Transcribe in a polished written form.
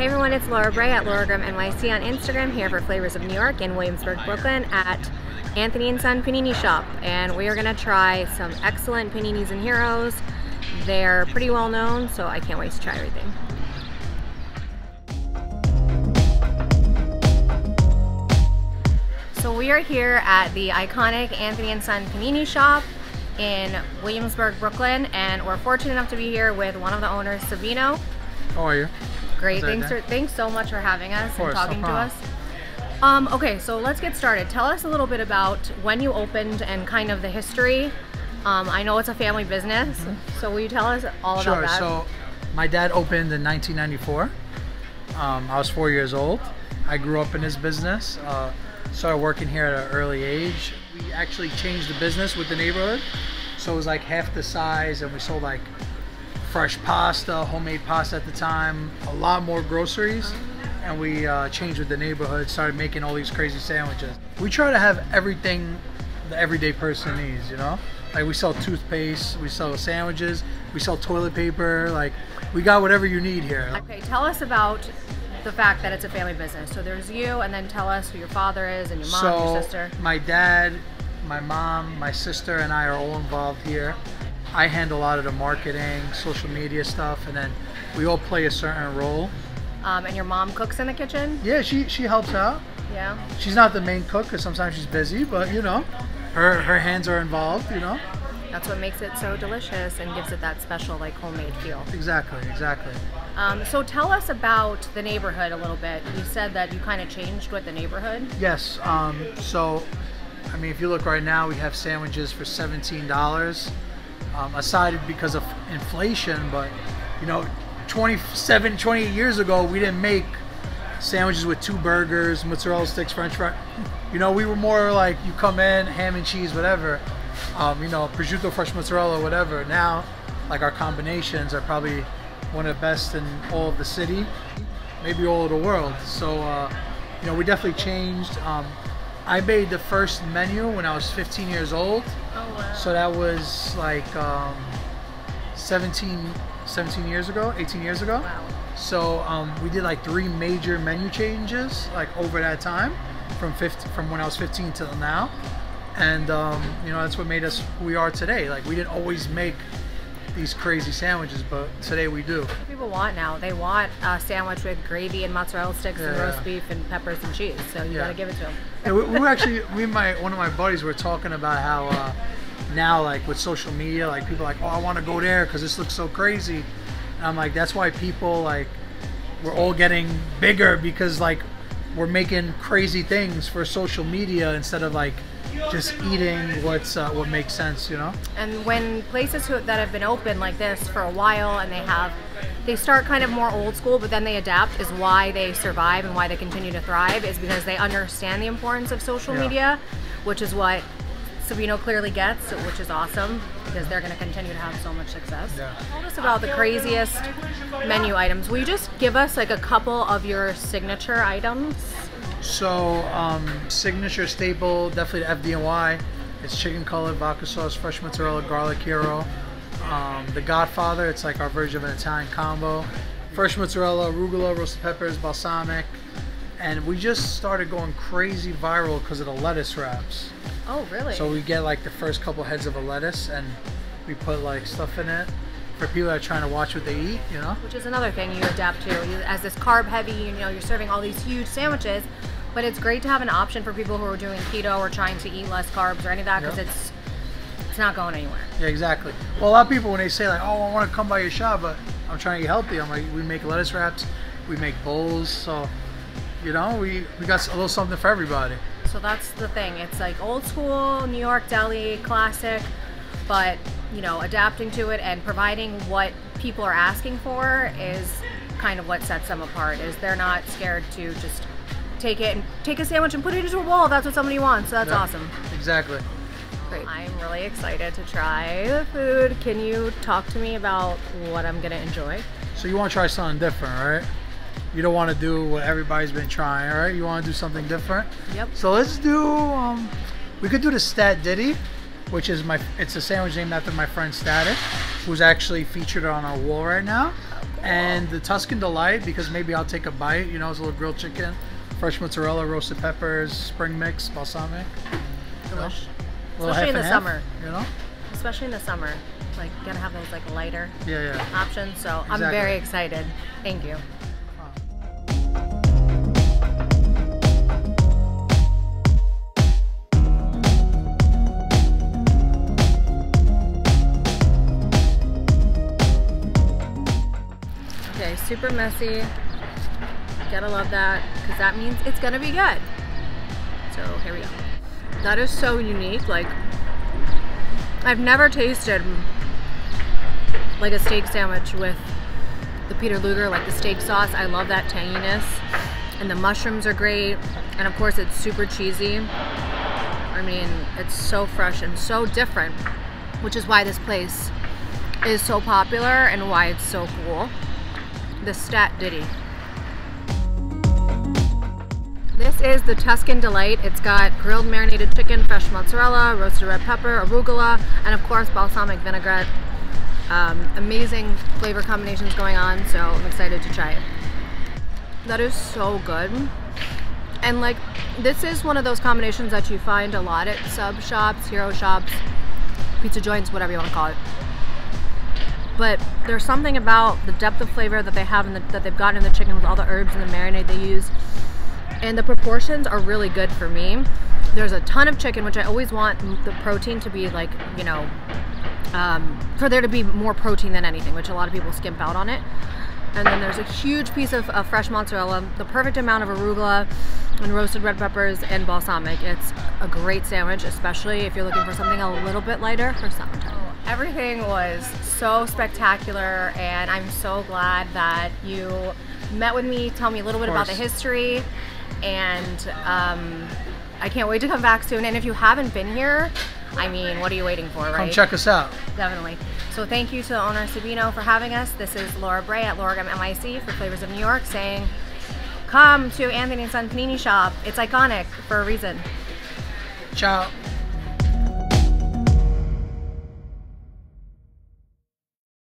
everyone, it's Laura Bray at Lauragram NYC on Instagram, here for Flavors of New York in Williamsburg, Brooklyn at Anthony & Son Panini Shop. And we are going to try some excellent paninis and heroes. They're pretty well known, so I can't wait to try everything. So we are here at the iconic Anthony & Son Panini Shop in Williamsburg, Brooklyn, and we're fortunate enough to be here with one of the owners, Savino. How are you? Great, thanks so much for having us and talking to us. Okay, so let's get started. Tell us a little bit about when you opened and kind of the history. I know it's a family business, so will you tell us all about that? Sure, so my dad opened in 1994. I was 4 years old. I grew up in his business. Started working here at an early age. We actually changed the business with the neighborhood, so it was like half the size, and we sold like fresh pasta, homemade pasta at the time, a lot more groceries, and we changed with the neighborhood, started making all these crazy sandwiches. We try to have everything the everyday person needs, you know? Like we sell toothpaste, we sell sandwiches, we sell toilet paper, like we got whatever you need here. Okay, tell us about the fact that it's a family business. So there's you, and then tell us who your father is, and your mom, and your sister. My dad, my mom, my sister, and I are all involved here. I handle a lot of the marketing, social media stuff, and then we all play a certain role. And your mom cooks in the kitchen? Yeah, she helps out. Yeah. She's not the main cook because sometimes she's busy, but you know, her hands are involved, you know. That's what makes it so delicious and gives it that special, like, homemade feel. Exactly, exactly. So tell us about the neighborhood a little bit. You said that you kind of changed with the neighborhood. Yes. So, I mean, if you look right now, we have sandwiches for $17. Aside because of inflation, but you know, 28 years ago, we didn't make sandwiches with 2 burgers, mozzarella sticks, french fries. You know, we were more like, you come in, ham and cheese, whatever. You know, prosciutto, fresh mozzarella, whatever. Now, like, our combinations are probably one of the best in all of the city, maybe all of the world. So, you know, we definitely changed. I made the first menu when I was 15 years old. Oh, wow. So that was like 17 years ago, 18 years ago. Wow. So we did like 3 major menu changes like over that time, from when I was 15 till now. And you know, that's what made us who we are today. Like, we didn't always make these crazy sandwiches, but today we do. What do people want now? They want a sandwich with gravy and mozzarella sticks and roast beef and peppers and cheese. So you gotta give it to them. Yeah, we were actually, one of my buddies were talking about how now, like, with social media, like, people are like, oh, I want to go there because this looks so crazy. And I'm like, that's why people, like, we're all getting bigger, because like we're making crazy things for social media instead of like just eating what makes sense, you know. And when places that have been open like this for a while, and they start kind of more old school, but then they adapt, is why they survive and why they continue to thrive, is because they understand the importance of social media, which is what Savino clearly gets, which is awesome, because they're going to continue to have so much success. Tell us about the craziest menu items. Will you just give us like a couple of your signature items? So, signature staple, definitely the FDNY. It's chicken cutlet, vodka sauce, fresh mozzarella, garlic hero. The Godfather, it's like our version of an Italian combo. Fresh mozzarella, arugula, roasted peppers, balsamic. And we just started going crazy viral because of the lettuce wraps. Oh, really? So we get like the first couple heads of a lettuce, and we put like stuff in it for people that are trying to watch what they eat, you know? Which is another thing you adapt to. As this carb heavy, you know, you're serving all these huge sandwiches, but it's great to have an option for people who are doing keto or trying to eat less carbs or any of that, because it's not going anywhere. Yeah, exactly. Well, a lot of people, when they say like, oh, I want to come by your shop, but I'm trying to eat healthy, I'm like, we make lettuce wraps, we make bowls, so, you know, we got a little something for everybody. So that's the thing. It's like old school, New York deli, classic, but, you know, adapting to it and providing what people are asking for is kind of what sets them apart, is they're not scared to just take a sandwich and put it into a bowl if that's what somebody wants. So that's awesome. Exactly. Great. I'm really excited to try the food. Can you talk to me about what I'm going to enjoy? So you want to try something different, right? You don't want to do what everybody's been trying, right? You want to do something different? Yep. So let's do, we could do the Stat Diddy, which is it's a sandwich named after my friend Static, who's actually featured on our wall right now. And the Tuscan Delight, because maybe I'll take a bite. You know, it's a little grilled chicken, fresh mozzarella, roasted peppers, spring mix, balsamic. Delish. Little Especially in the half, summer. You know? Especially in the summer. Like, gotta have those like lighter Yeah. options. So Exactly. I'm very excited. Thank you. Okay, super messy. Gotta love that, because that means it's gonna be good. So here we go. That is so unique. Like, I've never tasted like a steak sandwich with the Peter Luger, like the steak sauce. I love that tanginess, and the mushrooms are great, and of course it's super cheesy. I mean, it's so fresh and so different, which is why this place is so popular and why it's so cool. The Stat Diddy. This is the Tuscan Delight. It's got grilled marinated chicken, fresh mozzarella, roasted red pepper, arugula, and of course balsamic vinaigrette. Amazing flavor combinations going on, so I'm excited to try it. That is so good. And like, this is one of those combinations that you find a lot at sub shops, hero shops, pizza joints, whatever you want to call it. But there's something about the depth of flavor that they have in that they've gotten in the chicken with all the herbs and the marinade they use. And the proportions are really good for me. There's a ton of chicken, which I always want the protein to be like, you know, for there to be more protein than anything, which a lot of people skimp out on it. And then there's a huge piece of fresh mozzarella, the perfect amount of arugula and roasted red peppers and balsamic. It's a great sandwich, especially if you're looking for something a little bit lighter for summertime. Everything was so spectacular, and I'm so glad that you met with me, tell me a little bit about the history, and I can't wait to come back soon. And if you haven't been here, I mean, what are you waiting for, right? Come check us out. Definitely. So thank you to the owner, Sabino, for having us. This is Laura Bray at Laura MIC for Flavors of New York saying, come to Anthony & Son Panini Shop. It's iconic for a reason. Ciao.